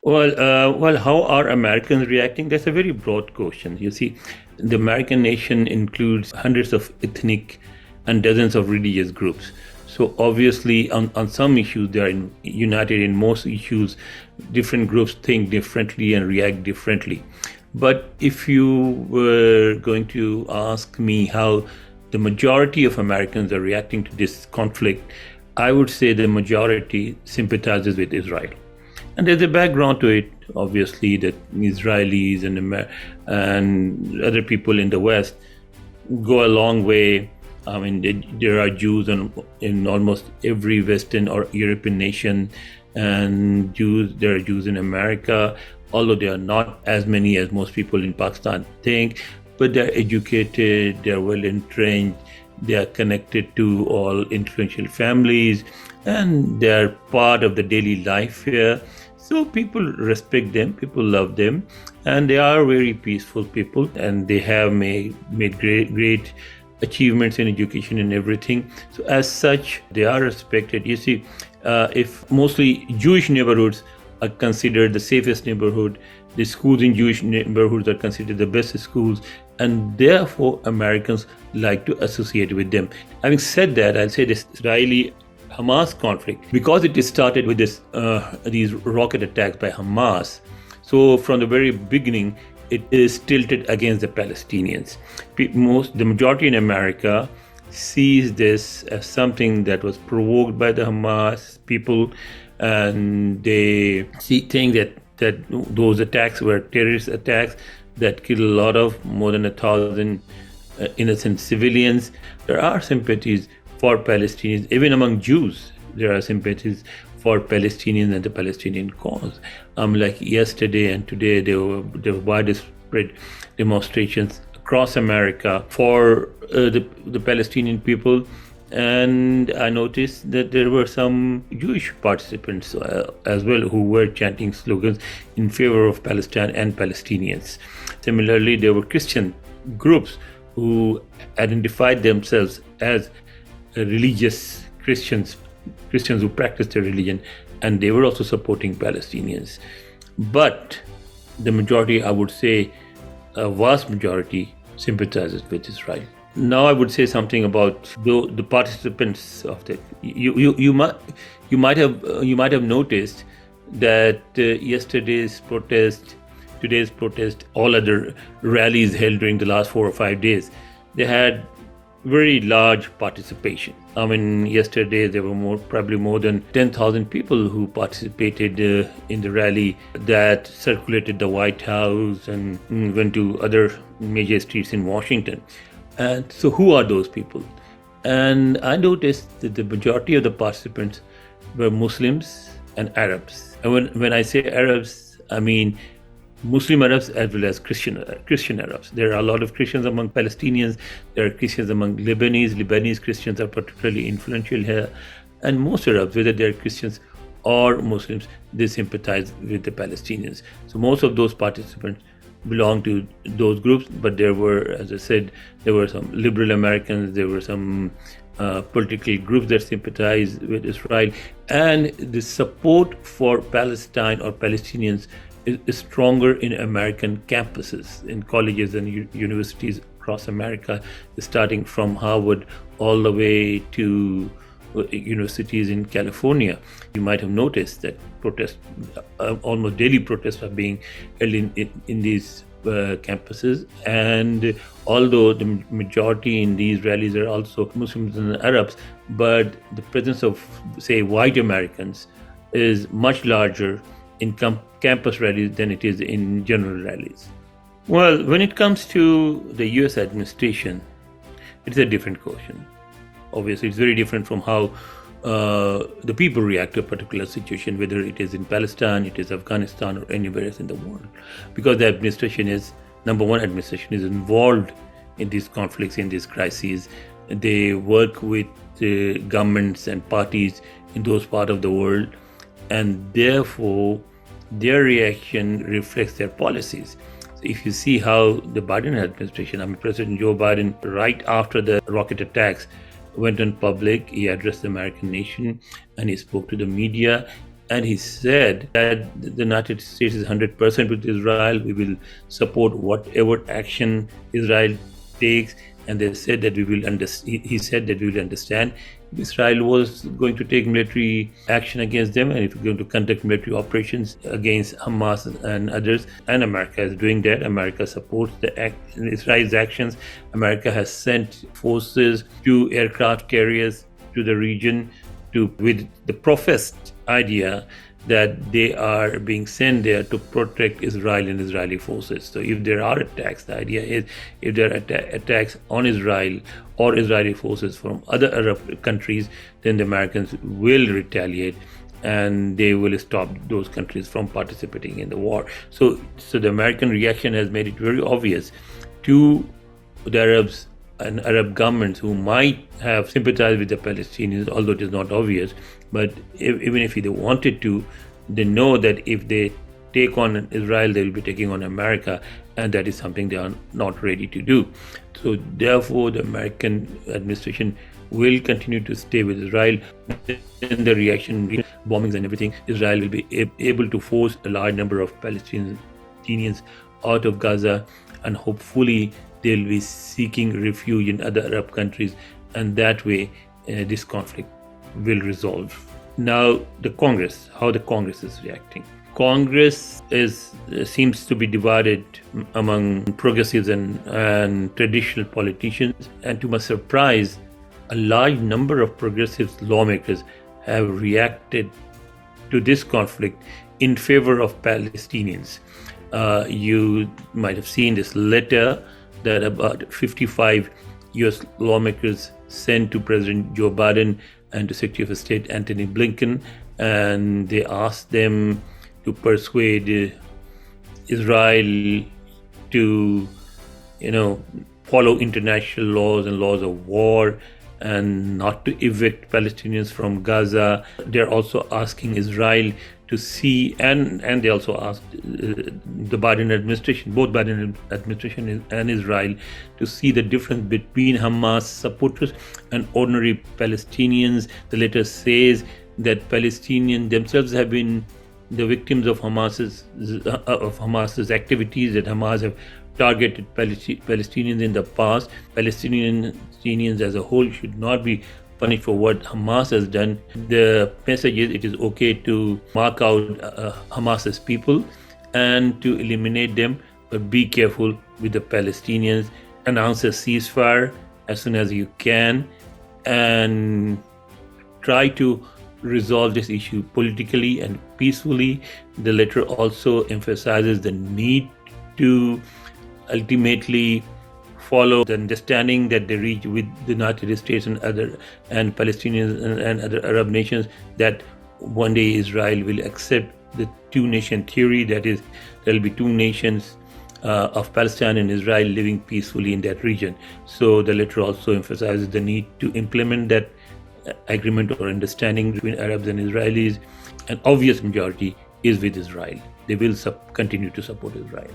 How are Americans reacting? That's a very broad question. You see, the American nation includes hundreds of ethnic and dozens of religious groups. So obviously, on some issues, they are united. In most issues, different groups think differently and react differently. But if you were going to ask me how the majority of Americans are reacting to this conflict, I would say the majority sympathizes with Israel. And there's a background to it, obviously, that Israelis and other people in the West go a long way. I mean, there are Jews in almost every Western or European nation, and there are Jews in America, although they are not as many as most people in Pakistan think, but they're educated, they're well entrenched, they are connected to all influential families, and they're part of the daily life here. So people respect them, people love them, and they are very peaceful people, and they have made great achievements in education and everything. So as such, they are respected. You see, if mostly Jewish neighborhoods are considered the safest neighborhood, the schools in Jewish neighborhoods are considered the best schools, and therefore Americans like to associate with them. Having said that, I'll say this Israeli-Hamas conflict, because it started with these rocket attacks by Hamas, so from the very beginning, it is tilted against the Palestinians. The majority in America sees this as something that was provoked by the Hamas people, and they think that those attacks were terrorist attacks that killed more than 1,000 innocent civilians. There are sympathies for Palestinians, even among Jews. There are sympathies for Palestinians and the Palestinian cause. Like yesterday and today, there were widespread demonstrations across America for the Palestinian people. And I noticed that there were some Jewish participants as well who were chanting slogans in favor of Palestine and Palestinians. Similarly, there were Christian groups who identified themselves as religious Christians who practiced their religion, and they were also supporting Palestinians. But the majority, I would say, a vast majority, sympathizes with Israel. Now I would say something about the participants of that. You might have noticed that today's protest, all other rallies held during the last 4 or 5 days, they had very large participation. I mean, yesterday there were probably more than 10,000 people who participated in the rally that circulated the White House and went to other major streets in Washington. And so who are those people? And I noticed that the majority of the participants were Muslims and Arabs. And when I say Arabs, I mean Muslim Arabs as well as Christian Arabs. There are a lot of Christians among Palestinians. There are Christians among Lebanese. Lebanese Christians are particularly influential here. And most Arabs, whether they're Christians or Muslims, they sympathize with the Palestinians. So most of those participants belong to those groups, but there were, as I said, there were some liberal Americans, there were some political groups that sympathize with Israel, and the support for Palestine or Palestinians is stronger in American campuses, in colleges and universities across America, starting from Harvard all the way to universities in California. You might have noticed that almost daily protests are being held in these campuses, and although the majority in these rallies are also Muslims and Arabs, but the presence of, say, white Americans is much larger in campus rallies than it is in general rallies. Well, when it comes to the US administration, it's a different question. Obviously, it's very different from how the people react to a particular situation, whether it is in Palestine, it is Afghanistan, or anywhere else in the world. Because the administration is involved in these conflicts, in these crises. They work with governments and parties in those parts of the world, and therefore their reaction reflects their policies. So if you see how the Biden administration, President Joe Biden, right after the rocket attacks, went on public, he addressed the American nation and he spoke to the media, And he said that the United States is 100% with Israel. We will support whatever action Israel takes. And they said that he said that we will understand if Israel was going to take military action against them, and if we're going to conduct military operations against Hamas and others. And America is doing that. America supports Israel's actions. America has sent forces, 2 aircraft carriers to the region with the professed idea that they are being sent there to protect Israel and Israeli forces. So if there are attacks, the idea is if there are attacks on Israel or Israeli forces from other Arab countries, then the Americans will retaliate and they will stop those countries from participating in the war. So the American reaction has made it very obvious to the Arabs and Arab governments who might have sympathized with the Palestinians, although it is not obvious. But even if they wanted to, they know that if they take on Israel, they will be taking on America, and that is something they are not ready to do. So therefore, the American administration will continue to stay with Israel. In the reaction, bombings and everything, Israel will be able to force a large number of Palestinians out of Gaza, and hopefully they'll be seeking refuge in other Arab countries, and that way this conflict will resolve. Now, how the Congress is reacting. Congress seems to be divided among progressives and traditional politicians, and to my surprise, a large number of progressive lawmakers have reacted to this conflict in favor of Palestinians. You might have seen this letter that about 55 US lawmakers sent to President Joe Biden and to Secretary of State Antony Blinken, and they asked them to persuade Israel to, follow international laws and laws of war and not to evict Palestinians from Gaza. They're also asking Israel to see, and they also asked the Biden administration, both Biden administration and Israel, to see the difference between Hamas supporters and ordinary Palestinians. The letter says that Palestinians themselves have been the victims of Hamas's activities, that Hamas have targeted Palestinians in the past. Palestinians as a whole should not be punished for what Hamas has done. The message is it is okay to mark out Hamas's people and to eliminate them, but be careful with the Palestinians. Announce a ceasefire as soon as you can and try to resolve this issue politically and peacefully. The letter also emphasizes the need to ultimately follow the understanding that they reach with the United States and Palestinians and other Arab nations, that one day Israel will accept the two-nation theory, that is, there will be two nations of Palestine and Israel living peacefully in that region. So the letter also emphasizes the need to implement that agreement or understanding between Arabs and Israelis. An obvious majority is with Israel. They will continue to support Israel.